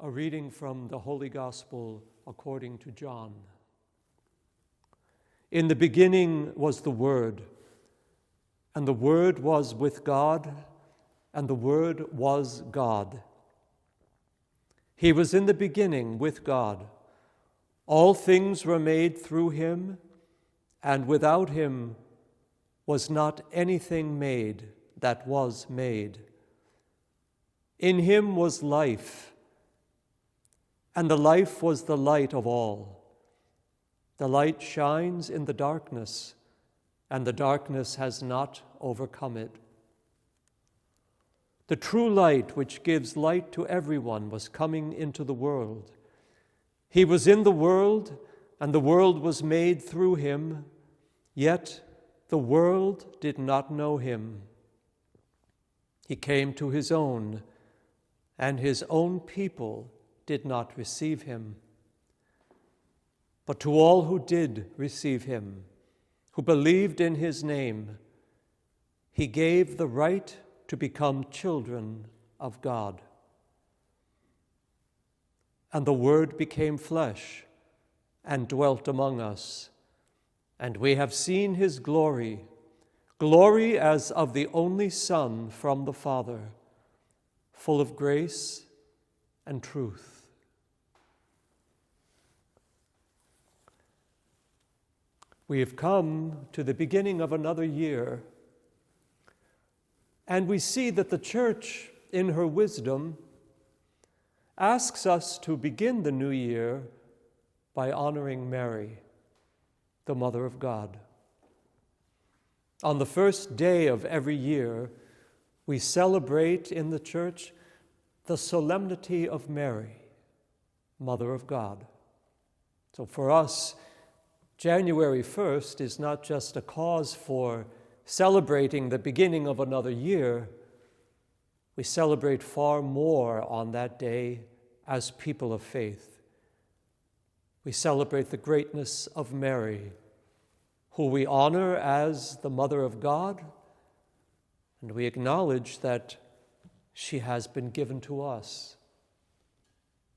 A reading from the Holy Gospel according to John. In the beginning was the Word, and the Word was with God, and the Word was God. He was in the beginning with God. All things were made through him, and without him was not anything made that was made. In him was life, and the life was the light of all. The light shines in the darkness, and the darkness has not overcome it. The true light, which gives light to everyone, was coming into the world. He was in the world, and the world was made through him, yet the world did not know him. He came to his own, and his own people did not receive him. But to all who did receive him, who believed in his name, he gave the right to become children of God. And the Word became flesh and dwelt among us, and we have seen his glory, glory as of the only Son from the Father, full of grace and truth. We have come to the beginning of another year, and we see that the Church, in her wisdom, asks us to begin the new year by honoring Mary, the Mother of God. On the first day of every year, we celebrate in the Church the solemnity of Mary, Mother of God. So for us, January 1st is not just a cause for celebrating the beginning of another year. We celebrate far more on that day as people of faith. We celebrate the greatness of Mary, who we honor as the Mother of God, and we acknowledge that she has been given to us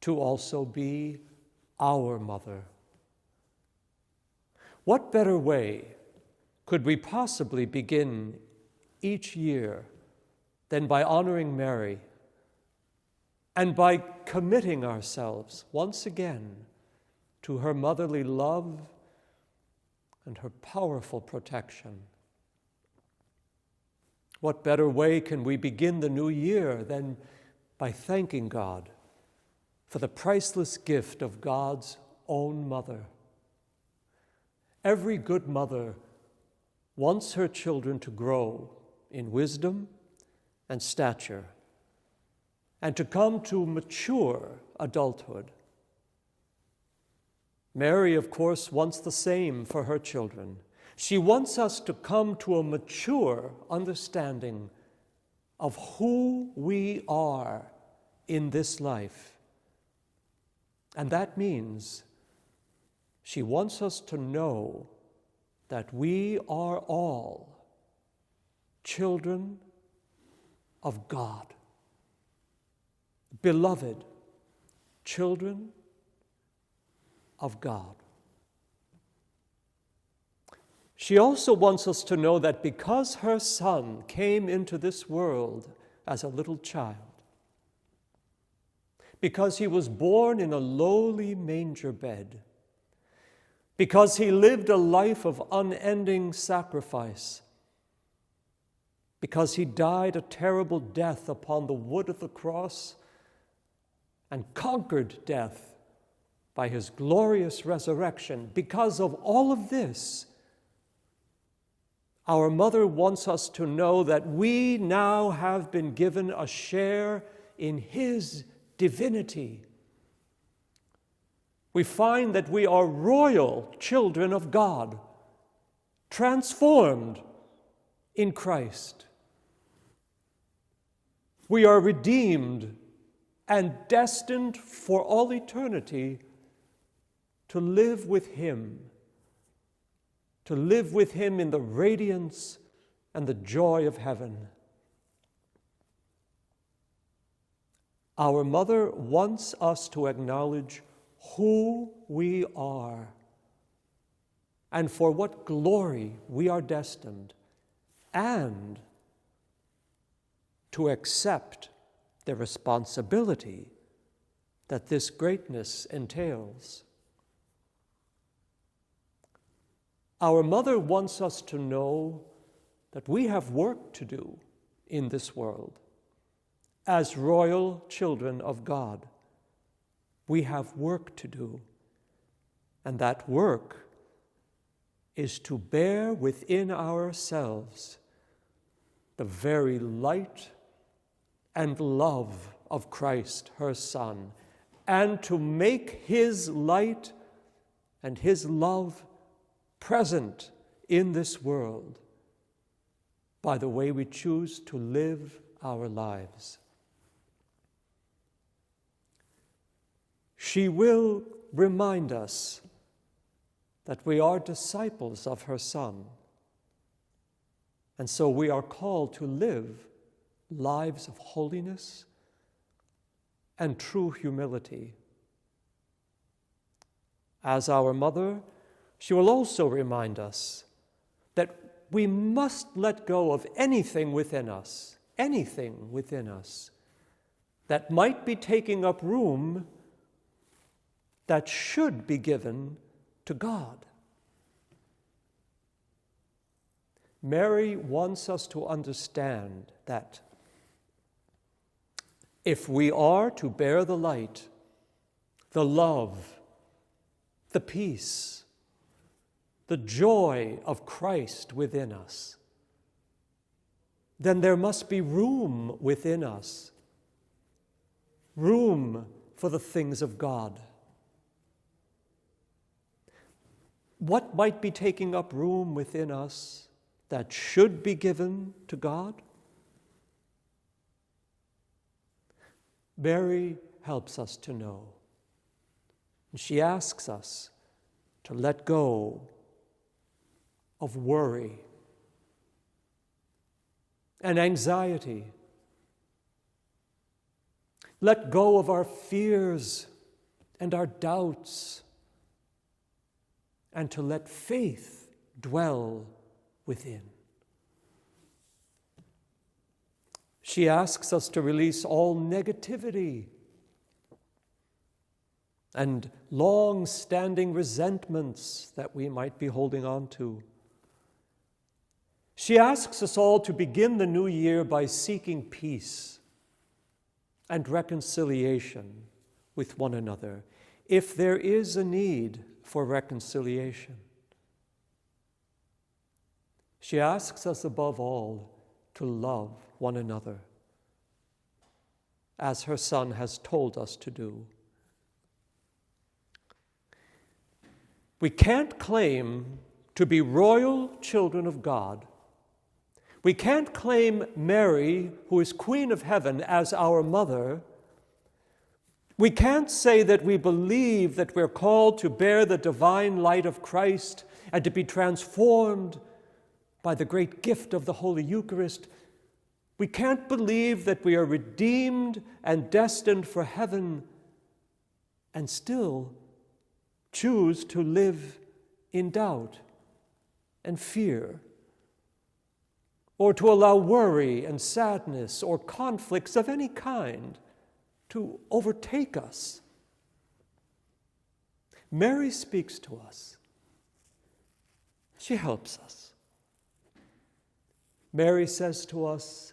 to also be our mother. What better way could we possibly begin each year than by honoring Mary and by committing ourselves once again to her motherly love and her powerful protection? What better way can we begin the new year than by thanking God for the priceless gift of God's own mother? Every good mother wants her children to grow in wisdom and stature and to come to mature adulthood. Mary, of course, wants the same for her children. She wants us to come to a mature understanding of who we are in this life. And that means she wants us to know that we are all children of God, beloved children of God. She also wants us to know that because her Son came into this world as a little child, because he was born in a lowly manger bed, because he lived a life of unending sacrifice, because he died a terrible death upon the wood of the cross and conquered death by his glorious resurrection, because of all of this, our mother wants us to know that we now have been given a share in his divinity. We find that we are royal children of God, transformed in Christ. We are redeemed and destined for all eternity to live with him, to live with him in the radiance and the joy of heaven. Our mother wants us to acknowledge who we are and for what glory we are destined, and to accept the responsibility that this greatness entails. Our mother wants us to know that we have work to do in this world. As royal children of God, we have work to do, and that work is to bear within ourselves the very light and love of Christ, her Son, and to make his light and his love present in this world by the way we choose to live our lives. She will remind us that we are disciples of her Son, and so we are called to live lives of holiness and true humility. As our mother, she will also remind us that we must let go of anything within us that might be taking up room that should be given to God. Mary wants us to understand that if we are to bear the light, the love, the peace, the joy of Christ within us, then there must be room within us, room for the things of God. What might be taking up room within us that should be given to God? Mary helps us to know. And she asks us to let go of worry and anxiety. Let go of our fears and our doubts, and to let faith dwell within. She asks us to release all negativity and long-standing resentments that we might be holding on to. She asks us all to begin the new year by seeking peace and reconciliation with one another, if there is a need for reconciliation. She asks us above all to love one another, as her Son has told us to do. We can't claim to be royal children of God. We can't claim Mary, who is Queen of Heaven, as our mother. We can't say that we believe that we're called to bear the divine light of Christ and to be transformed by the great gift of the Holy Eucharist. We can't believe that we are redeemed and destined for heaven and still choose to live in doubt and fear, or to allow worry and sadness or conflicts of any kind to overtake us. Mary speaks to us. She helps us. Mary says to us,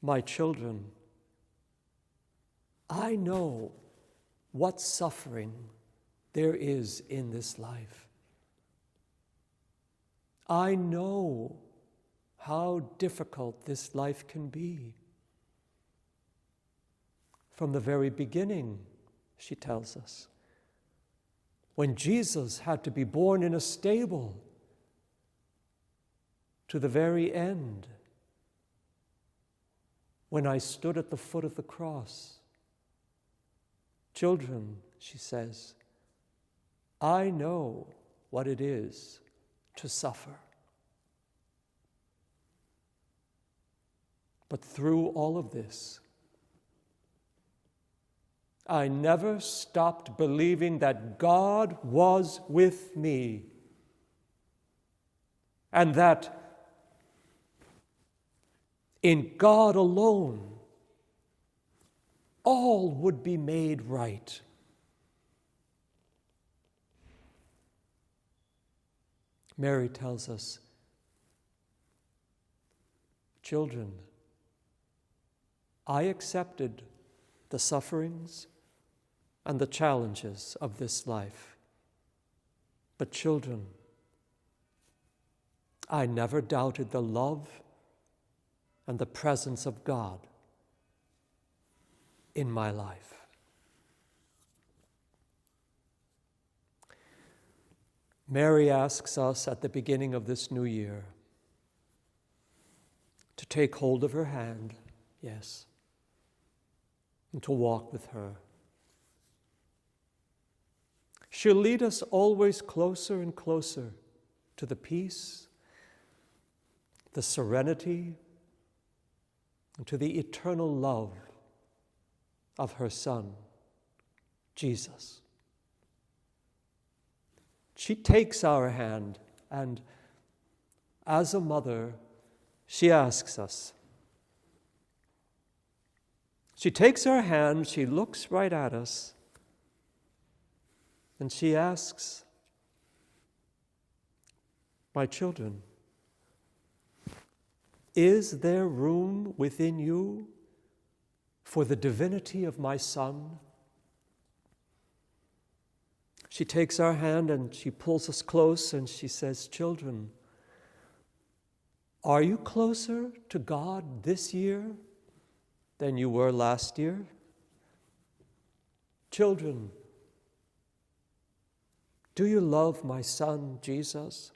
"My children, I know what suffering there is in this life. I know how difficult this life can be. From the very beginning," she tells us, when Jesus had to be born in a stable, to the very end, when I stood at the foot of the cross. "Children," she says, "I know what it is to suffer." But through all of this, I never stopped believing that God was with me, and that in God alone, all would be made right. Mary tells us, children, I accepted the sufferings and the challenges of this life. But children, I never doubted the love and the presence of God in my life. Mary asks us at the beginning of this new year to take hold of her hand, yes, and to walk with her. She'll lead us always closer and closer to the peace, the serenity, and to the eternal love of her Son, Jesus. She takes our hand, and as a mother, she asks us. She takes our hand, she looks right at us, and she asks, my children, is there room within you for the divinity of my Son? She takes our hand and she pulls us close and she says, children, are you closer to God this year than you were last year? Children, do you love my Son, Jesus,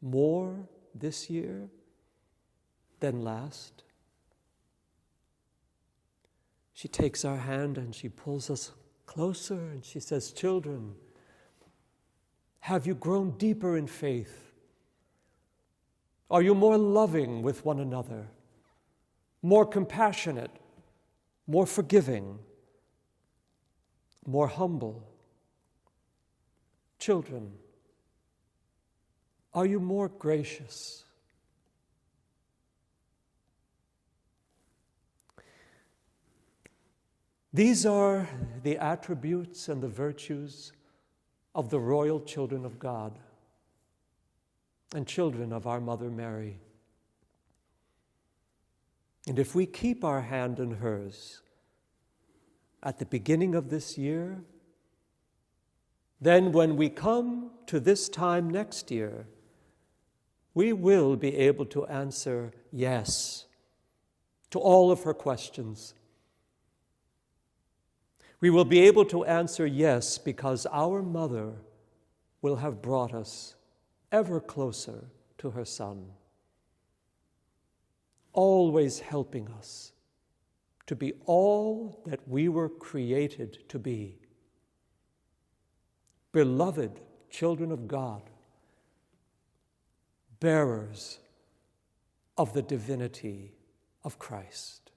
more this year than last? She takes our hand and she pulls us closer and she says, children, have you grown deeper in faith? Are you more loving with one another, more compassionate, more forgiving, more humble? Children, are you more gracious? These are the attributes and the virtues of the royal children of God and children of our Mother Mary. And if we keep our hand in hers at the beginning of this year, then when we come to this time next year, we will be able to answer yes to all of her questions. We will be able to answer yes because our mother will have brought us ever closer to her Son, always helping us to be all that we were created to be, beloved children of God, bearers of the divinity of Christ.